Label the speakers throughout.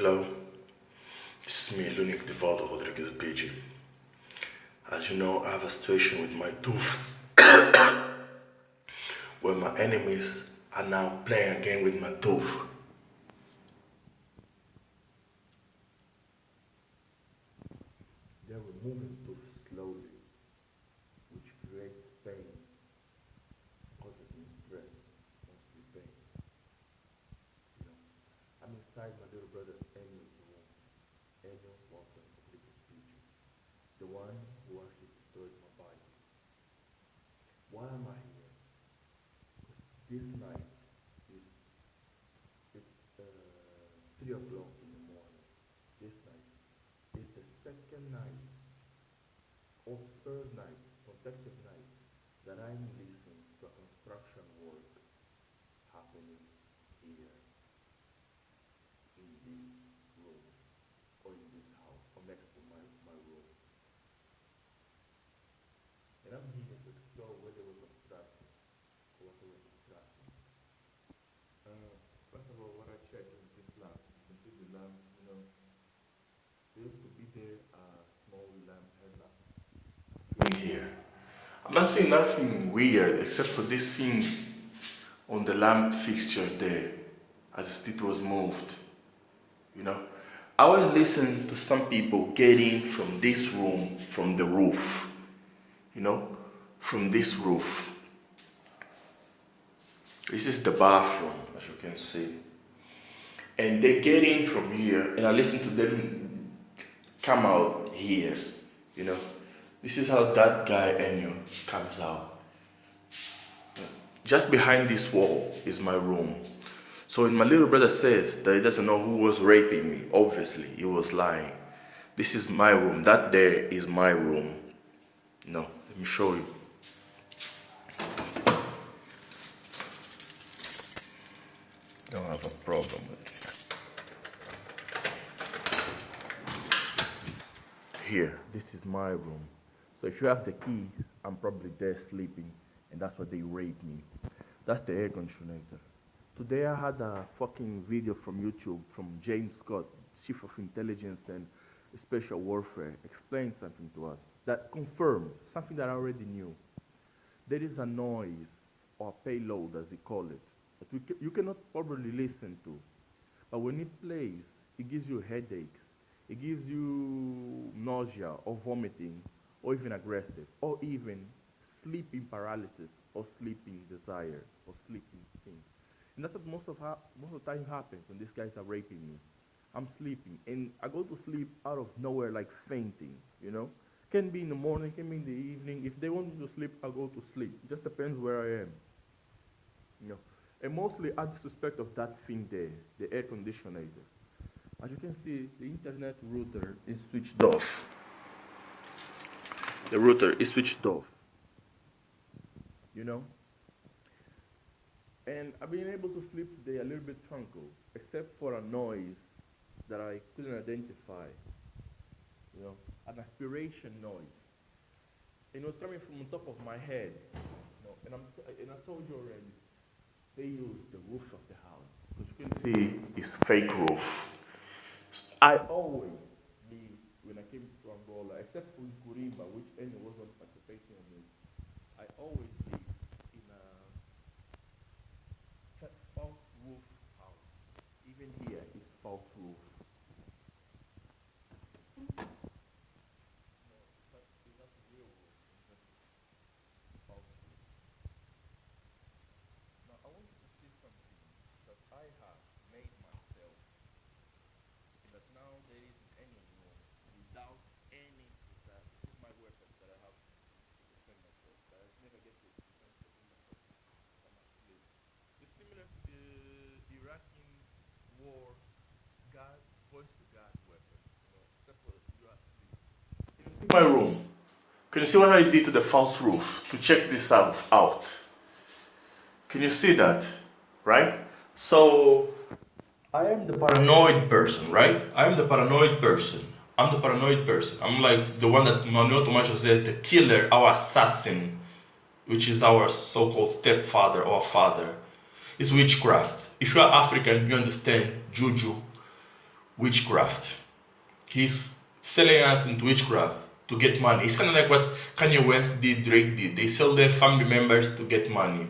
Speaker 1: Hello, this is me, Lunik Divaldo Rodriguez PG. As you know, I have a situation with my tooth where my enemies are now playing again with my tooth. They're removing tooth slowly, which creates pain, causing stress, mostly pain. You know, I'm inside my little brother Enio's room. Enio Walter Rodriguez PG, the one who actually destroyed my body. Why am I here? Because this night it's 3 o'clock in the morning. This night is the second night or third night, consecutive night, that I'm listening to a construction work happening here in this room or in this house or next to my room. And I'm here to explore where they were constructing or what they were constructing. First of all, what I checked is this lamp. You can see the lamp, there used to be there a small lamp headlamp. Here. I'm not seeing nothing weird except for this thing on the lamp fixture there, as if it was moved. I always listen to some people getting from this room, from the roof. From this roof. This is the bathroom, as you can see. And they get in from here, and I listen to them come out here, This is how that guy, Enio, comes out. Just behind this wall is my room. So when my little brother says that he doesn't know who was raping me, obviously he was lying. This is my room. That there is my room. Let me show you. Don't have a problem with it. Here, this is my room. So if you have the key, I'm probably there sleeping, and that's why they raped me. That's the air conditioner. Today I had a fucking video from YouTube from James Scott, Chief of Intelligence and Special Warfare, explained something to us that confirmed something that I already knew. There is a noise, or payload as they call it, that you cannot probably listen to. But when it plays, it gives you headaches, it gives you nausea or vomiting, or even aggressive, or even sleeping paralysis, or sleeping desire, or sleeping thing. And that's what most of the time happens when these guys are raping me. I'm sleeping, and I go to sleep out of nowhere like fainting, Can be in the morning, can be in the evening. If they want me to sleep, I go to sleep. It just depends where I am. And mostly I suspect of that thing there, the air conditioner. As you can see, the internet router is switched off. The router is switched off. And I've been able to sleep today a little bit tranquil, except for a noise that I couldn't identify. An aspiration noise. And it was coming from on top of my head. And I told you already, they use the roof of the house. Because you can see it's fake roof. I always leave when I came to Angola, except for Kurimba, which Enio wasn't participating in it. I always live in a false roof house. Even here is false roof. I have made myself that now there isn't any room without any that. This is my weapon that I have to defend myself. That I never get to defend myself when I'm asleep. It's similar to the Iraqi war voice to God weapon, except for you are asleep. Can you see my room? Can you see what I did to the false roof to check this out? Can you see that? Right? So, I am the paranoid person, right? I'm the paranoid person. I'm like the one that Manuel Tomás José, the killer, our assassin, which is our so-called stepfather or father, is witchcraft. If you are African, you understand juju.
Speaker 2: witchcraft. He's selling us into witchcraft to get money. It's kind of like what Kanye West did, Drake did. They sell their family members to get money.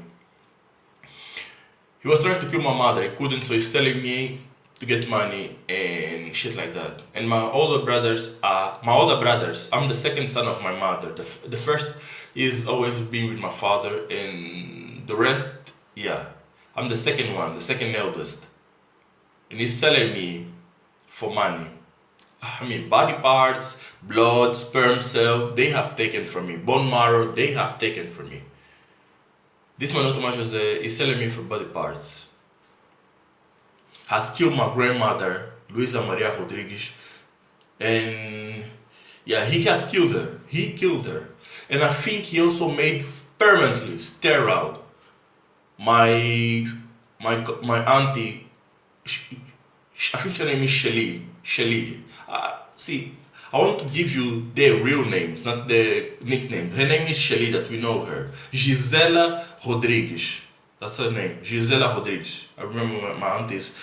Speaker 2: He was trying to kill my mother. He couldn't, so he's selling me to get money and shit like that. And my older brothers, I'm the second son of my mother. The first is always been with my father, and the rest, yeah, I'm the second one, the second eldest. And he's selling me for money. I mean, body parts, blood, sperm cell, they have taken from me. Bone marrow, they have taken from me. This man, Otto Jose, is selling me for body parts. Has killed my grandmother, Luisa Maria Rodrigues. And yeah, he has killed her. He killed her. And I think he also made permanently sterile my auntie. I think her name is Shelly. See, I want to give you their real names, not their nickname. Her name is Shelly, that we know her. Gisela Rodrigues. That's her name. Gisela Rodrigues. I remember my auntie's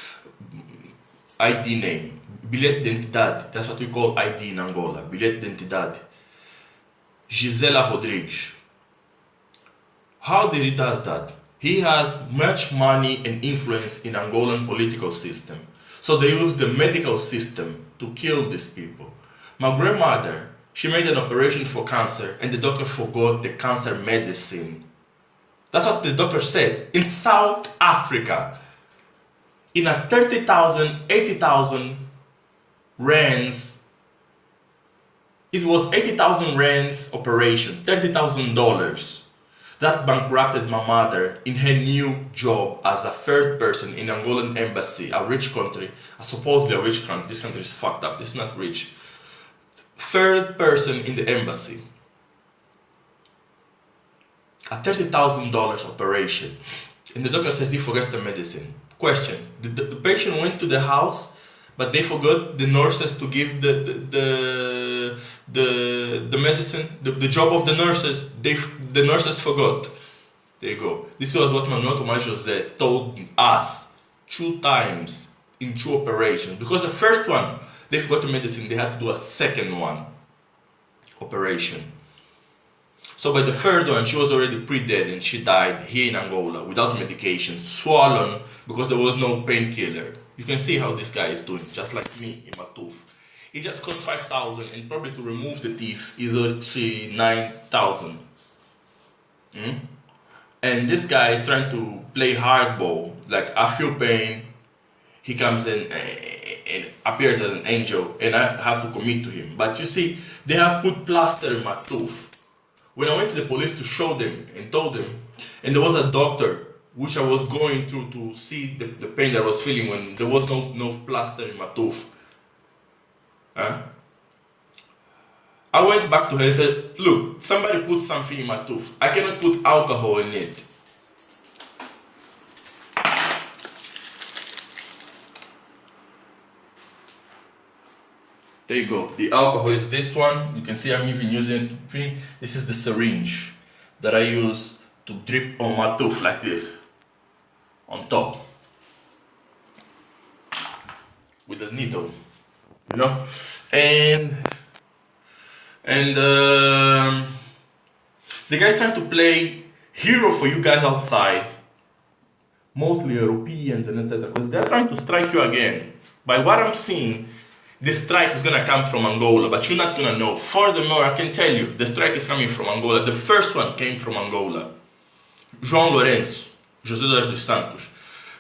Speaker 2: ID name. Bilhete de identidade. That's what we call ID in Angola. Bilhete de identidade. Gisela Rodrigues. How did he do that? He has much money and influence in Angolan political system. So they use the medical system to kill these people. My grandmother, she made an operation for cancer and the doctor forgot the cancer medicine. That's what the doctor said. In South Africa, in a 30,000, 80,000 rands, it was 80,000 rands operation, $30,000. That bankrupted my mother in her new job as a third person in Angolan embassy, a rich country, supposedly a rich country. This country is fucked up, it's not rich. Third person in the embassy. A $30,000 operation. And the doctor says he forgets the medicine. Question, the patient went to the house, but they forgot the nurses to give the medicine, the job of the nurses, the nurses forgot. There you go. This was what Manuel Tomás José told us 2 times in 2 operations. Because the first one, they forgot the medicine, they had to do a second one operation. So by the third one, she was already pre-dead and she died here in Angola without medication, swollen because there was no painkiller. You can see how this guy is doing, just like me in my tooth. It just cost 5,000 and probably to remove the teeth is actually 9,000. And this guy is trying to play hardball, like I feel pain, he comes in and appears as an angel and I have to commit to him. But you see, they have put plaster in my tooth. When I went to the police to show them and told them, and there was a doctor which I was going to see the pain that I was feeling when there was no plaster in my tooth. I went back to her and said, look, somebody put something in my tooth. I cannot put alcohol in it. There you go. The alcohol is this one. You can see I'm even using it. This is the syringe that I use to drip on my tooth like this. On top. With a needle. You know? And the guy's trying to play hero for you guys outside. Mostly Europeans and etc. Because they're trying to strike you again. By what I'm seeing, the strike is gonna come from Angola, but you're not gonna know. Furthermore, I can tell you, the strike is coming from Angola. The first one came from Angola. João Lourenço, José dos Santos.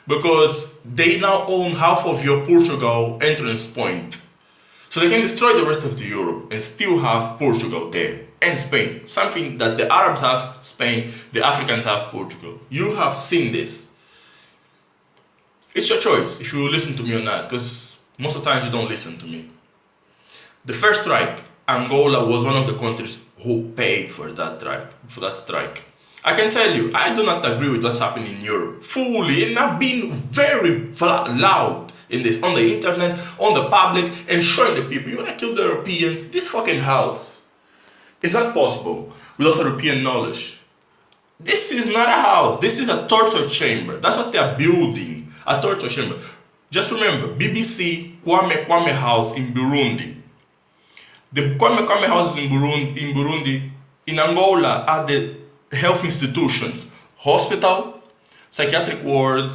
Speaker 2: Because they now own half of your Portugal entrance point. So they can destroy the rest of the Europe and still have Portugal there. And Spain. Something that the Arabs have, Spain, the Africans have, Portugal. You have seen this. It's your choice if you will listen to me or not, because most of the time you don't listen to me. The first strike, Angola was one of the countries who paid for that strike. I can tell you, I do not agree with what's happening in Europe fully, and I've been very loud in this, on the internet, on the public, and showing the people, you wanna kill the Europeans? This fucking house is not possible without European knowledge. This is not a house, this is a torture chamber. That's what they are building, a torture chamber. Just remember, BBC Kwame House in Burundi. The Kwame houses in Burundi, in Angola are the health institutions, hospital, psychiatric ward,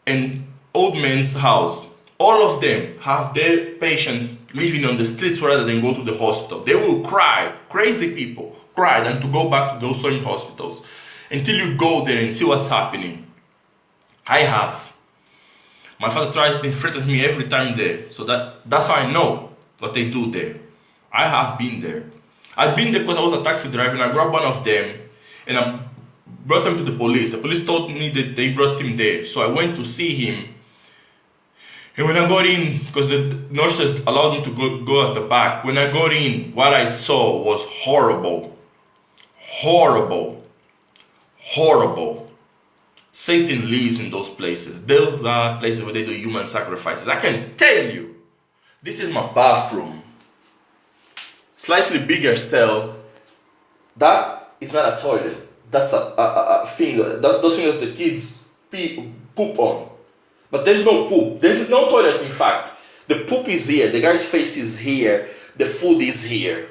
Speaker 2: and old man's house. All of them have their patients living on the streets rather than go to the hospital. They will cry, crazy people cry, than to go back to those same hospitals until you go there and see what's happening. I have. My father tries and threatens me every time there, so that's how I know what they do there. I have been there. I've been there because I was a taxi driver and I grabbed one of them and I brought him to the police. The police told me that they brought him there, so I went to see him. And when I got in, because the nurses allowed me to go at the back, when I got in, what I saw was horrible. Horrible. Horrible. Satan lives in those places. Those are places where they do human sacrifices. I can tell you, this is my bathroom. Slightly bigger cell. That is not a toilet. That's a finger. Those fingers the kids poop on. But there's no poop. There's no toilet, in fact. The poop is here. The guy's face is here. The food is here.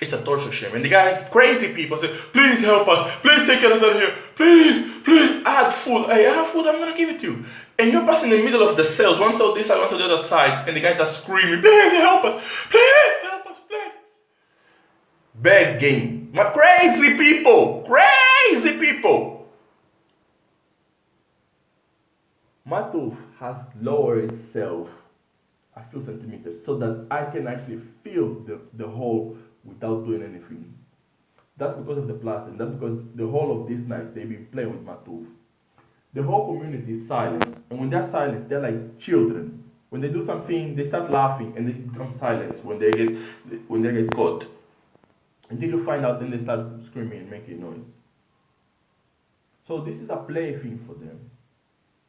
Speaker 2: It's a torture shame. And the guys, crazy people, say, please help us. Please take us out of here. Please, please. I had food. Hey, I have food. I'm going to give it to you. And you're passing in the middle of the cells. One cell this side, one cell the other side. And the guys are screaming, please help us. Please help us. Please. Begging. My crazy people. Crazy people. My tooth has lowered itself a few centimeters so that I can actually feel the hole without doing anything. That's because of the plastic. That's because the whole of this night they've been playing with my tooth. The whole community is silent, and when they're silent, they're like children. When they do something, they start laughing and they become silent when they get caught. Until you find out, then they start screaming and making noise. So this is a plaything for them.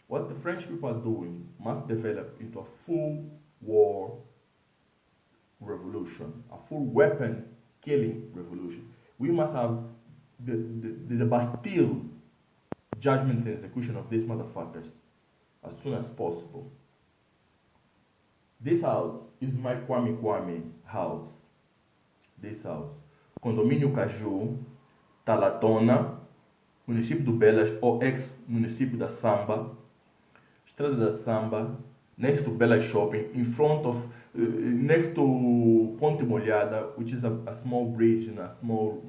Speaker 2: What the French people are doing must develop into a full war revolution, a full weapon killing revolution. We must have the Bastille judgment and execution of these motherfuckers as soon as possible. This house is my Kwame house. This house. Condomínio Caju, Talatona, município do Belas, ou ex-município da Samba, Estrada da Samba, next to Bella Shopping, in front of, next to Ponte Molhada, which is a small bridge and a small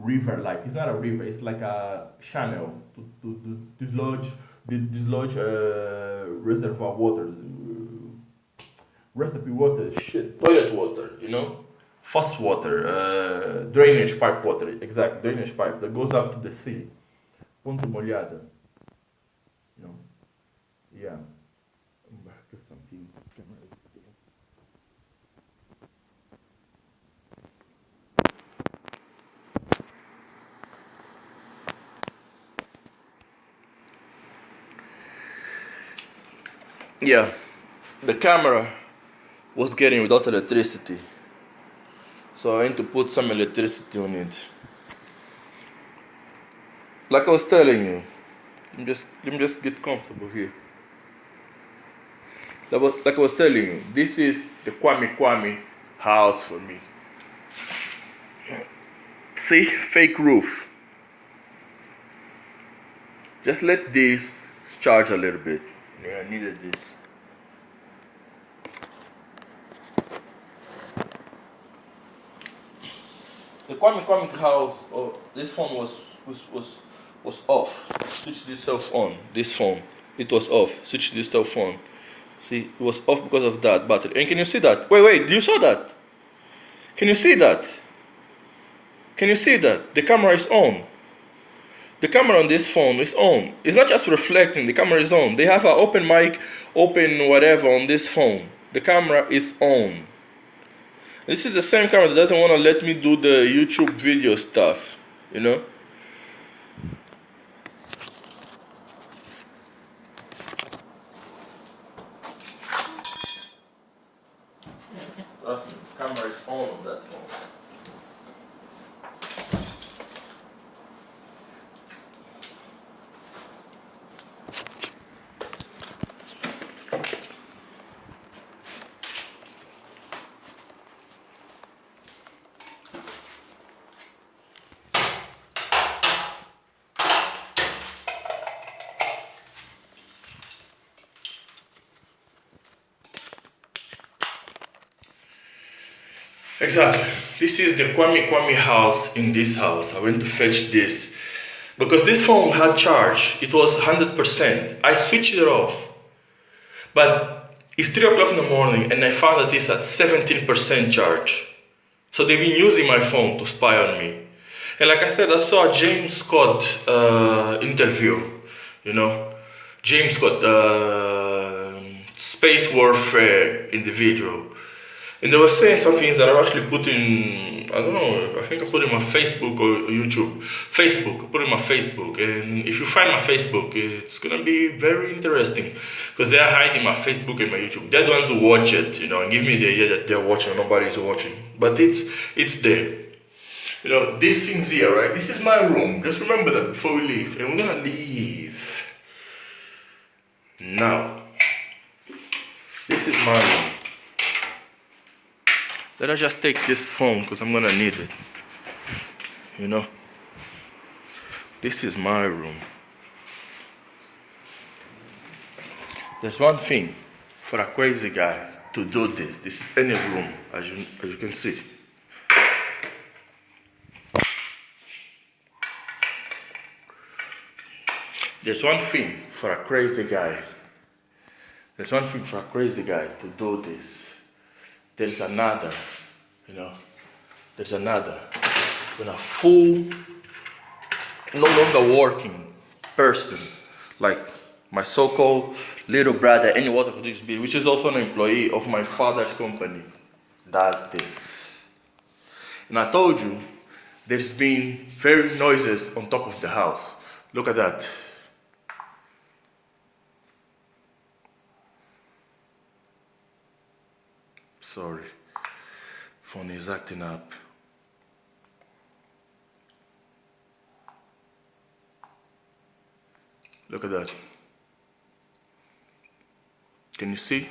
Speaker 2: river-like. It's not a river, it's like a channel to dislodge reservoir water, recipe water, toilet water, you know? Fast water, drainage pipe water, exactly, drainage pipe that goes up to the sea. Ponte Molhada, you know? Yeah. Yeah, the camera was getting without electricity, so I need to put some electricity on it. Like I was telling you, let me just get comfortable here. Like I was telling you, this is the Kwame house for me. See, fake roof. Just let this charge a little bit. Yeah, I needed this. The Kwame house, this phone was off. Switched itself on. This phone, it was off. Switched itself on. See, it was off because of that battery. And can you see that? Wait, do you saw that? Can you see that? Can you see that? The camera is on. The camera on this phone is on. It's not just reflecting, the camera is on. They have an open mic, open whatever on this phone. The camera is on. This is the same camera that doesn't want to let me do the YouTube video stuff, you know? Trust me, the camera is on that phone.
Speaker 1: Exactly. This is the Kwame house in this house. I went to fetch this. Because this phone had charge. It was 100%. I switched it off. But it's 3 o'clock in the morning and I found that it's at 17% charge. So they've been using my phone to spy on me. And like I said, I saw a James Scott interview, you know. James Scott, space warfare individual. And they were saying some things that I actually put in, I don't know, I think I put in my Facebook or YouTube. Facebook, I put in my Facebook. And if you find my Facebook, it's gonna be very interesting. Because they are hiding my Facebook and my YouTube. They're the ones who watch it, you know, and give me the idea that they're watching, nobody's watching. But it's there. You know, these things here, right? This is my room. Just remember that before we leave. And we're gonna leave. Now, this is my room. Let us just take this phone because I'm gonna need it. You know? This is my room. There's one thing for a crazy guy to do this. This is any room, as you can see. There's one thing for a crazy guy. There's one thing for a crazy guy to do this. There's another, you know. There's another. When a full, no longer working person, like my so-called little brother, any water could this be, which is also an employee of my father's company, does this. And I told you, there's been very noises on top of the house. Look at that. Sorry, phone is acting up. Look at that. Can you see?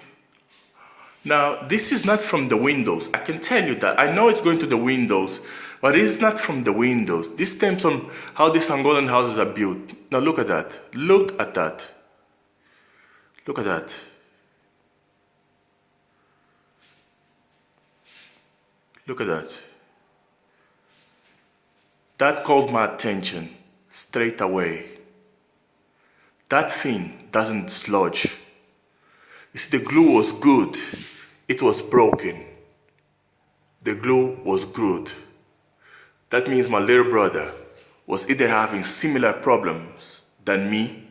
Speaker 1: Now, this is not from the windows. I can tell you that. I know it's going to the windows, but it's not from the windows. This stems from how these Angolan houses are built. Now look at that. Look at that. Look at that. Look at that. That called my attention straight away. That thing doesn't sludge. You see, the glue was good. It was broken. The glue was good. That means my little brother was either having similar problems than me,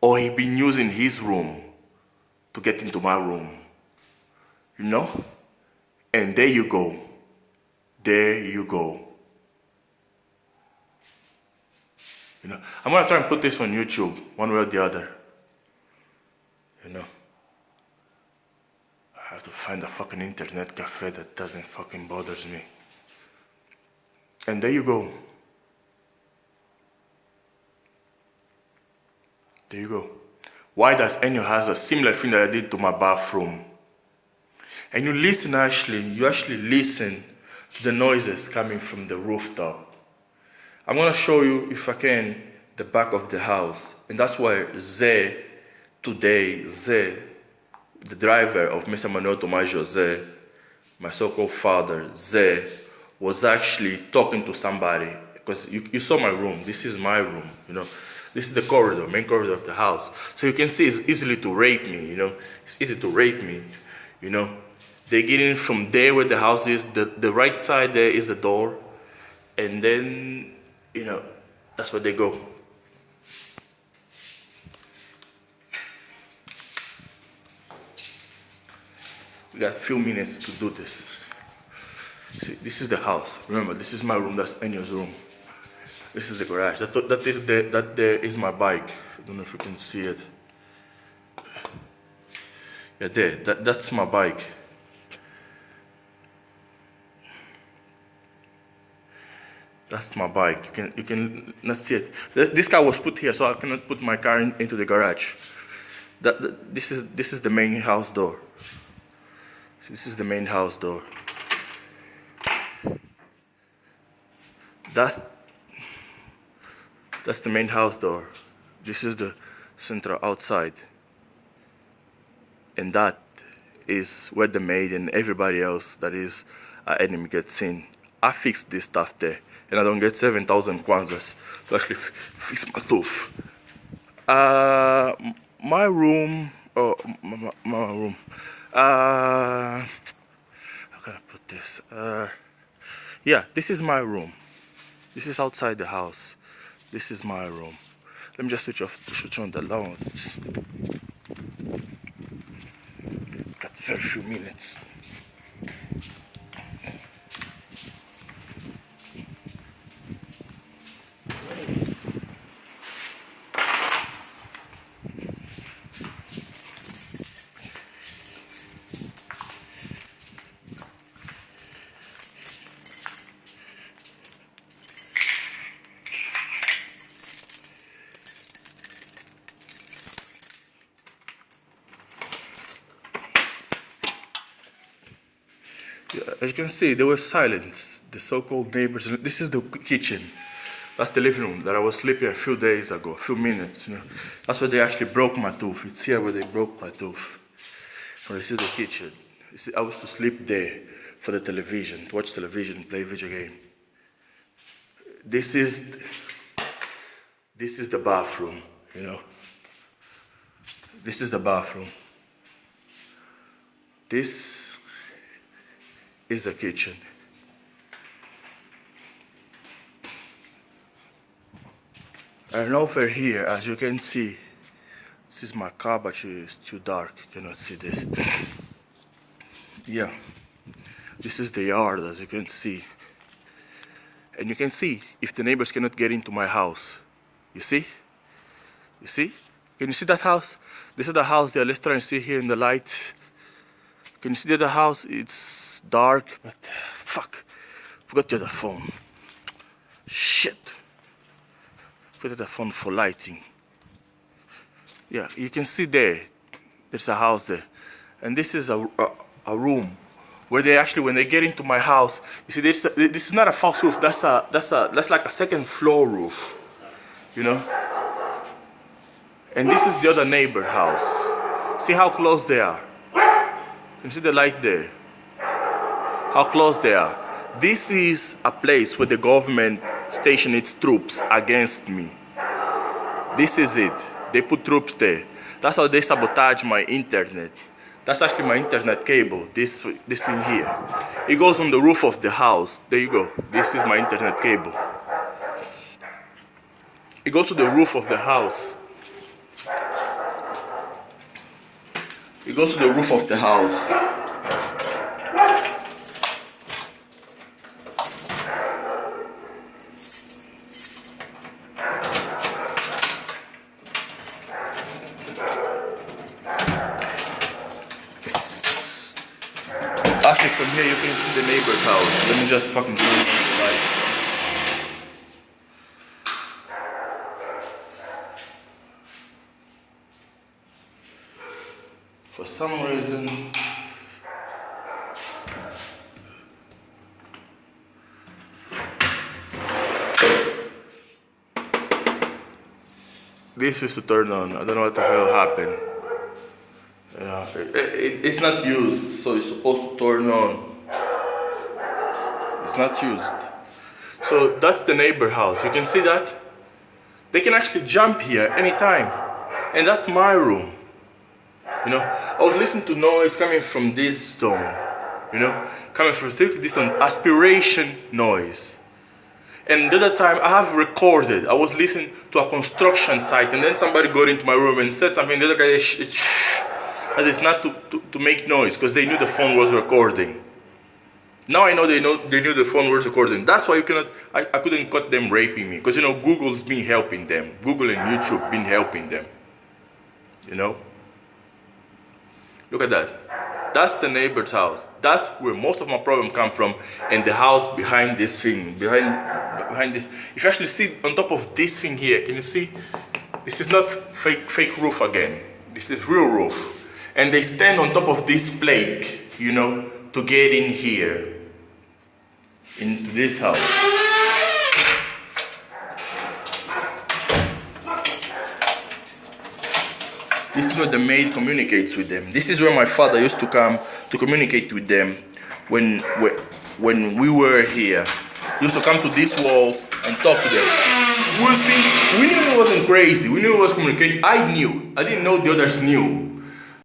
Speaker 1: or he'd been using his room to get into my room. You know? And there you go. There you go. You know, I'm gonna try and put this on YouTube, one way or the other. You know, I have to find a fucking internet cafe that doesn't fucking bothers me. And there you go. There you go. Why does Enyo has a similar thing that I did to my bathroom? And you actually listen to the noises coming from the rooftop. I'm gonna show you, if I can, the back of the house. And that's why Zé, the driver of Mr. Manuel Tomás José, my so-called father, Zé, was actually talking to somebody. Because you saw my room, this is my room, you know. This is the corridor, main corridor of the house. So you can see it's easily to rape me, you know. It's easy to rape me, you know. They get in from there where the house is, the right side there is the door, and then, you know, that's where they go. We got a few minutes to do this. See, this is the house. Remember, this is my room, that's Enyo's room. This is the garage. That there is my bike. I don't know if you can see it. Yeah, there, that's my bike. That's my bike. You can not see it. This car was put here, so I cannot put my car into the garage. This is the main house door. This is the main house door. That's the main house door. This is the central outside. And that is where the maid and everybody else that is an enemy gets in. I fix this stuff there, and I don't get 7,000 kwanzas to actually fix my tooth. My room, oh, my room. How can I put this? Yeah, this is my room. This is outside the house. This is my room. Let me just switch on the lights. Got very few minutes. As you can see, they were silent, the so-called neighbors. This is the kitchen. That's the living room that I was sleeping a few days ago, a few minutes. You know, that's where they actually broke my tooth. It's here where they broke my tooth. So this is the kitchen. You see, I was to sleep there for the television, to watch television, play video game. This is the bathroom. You know, this is the bathroom. This is the kitchen. And over here, as you can see, this is my car, but it's too dark, you cannot see this. Yeah, this is the yard, as you can see. And you can see if the neighbors cannot get into my house. You see? You see? Can you see that house? This is the house there. Let's try and see here in the light. Can you see the other house? It's dark, but fuck. Forgot the other phone. Shit. Forgot the phone for lighting. Yeah, you can see there. There's a house there. And this is a room where they actually, when they get into my house, you see, this is not a false roof. That's like a second floor roof. You know? And this is the other neighbor house. See how close they are? Can you see the light there? How close they are? This is a place where the government stationed its troops against me. This is it. They put troops there. That's how they sabotage my internet. That's actually my internet cable, this thing here. It goes on the roof of the house. There you go. This is my internet cable. It goes to the roof of the house. It goes to the roof of the house. Actually, from here you can see the neighbor's house. Let me just fucking turn on the lights. For some reason, this used to turn on. I don't know what the hell happened. Yeah, it's not used, so it's supposed to turn on. It's not used. So that's the neighbor house. You can see that? They can actually jump here anytime. And that's my room. You know, I was listening to noise coming from this zone. You know, coming from strictly this zone, aspiration noise. And the other time I have recorded, I was listening to a construction site, and then somebody got into my room and said something. The other guy as if not to make noise, because they knew the phone was recording. Now I know they knew the phone was recording. That's why I couldn't cut them raping me, because you know Google's been helping them. Google and YouTube been helping them. You know. Look at that. That's the neighbor's house. That's where most of my problem come from, and the house behind this thing, behind this. If you actually see on top of this thing here, can you see? This is not fake roof again. This is real roof. And they stand on top of this plate, you know, to get in here, into this house. This is where the maid communicates with them. This is where my father used to come to communicate with them when when we were here. We used to come to these walls and talk to them. We knew it wasn't crazy. We knew it was communication. I knew. I didn't know the others knew.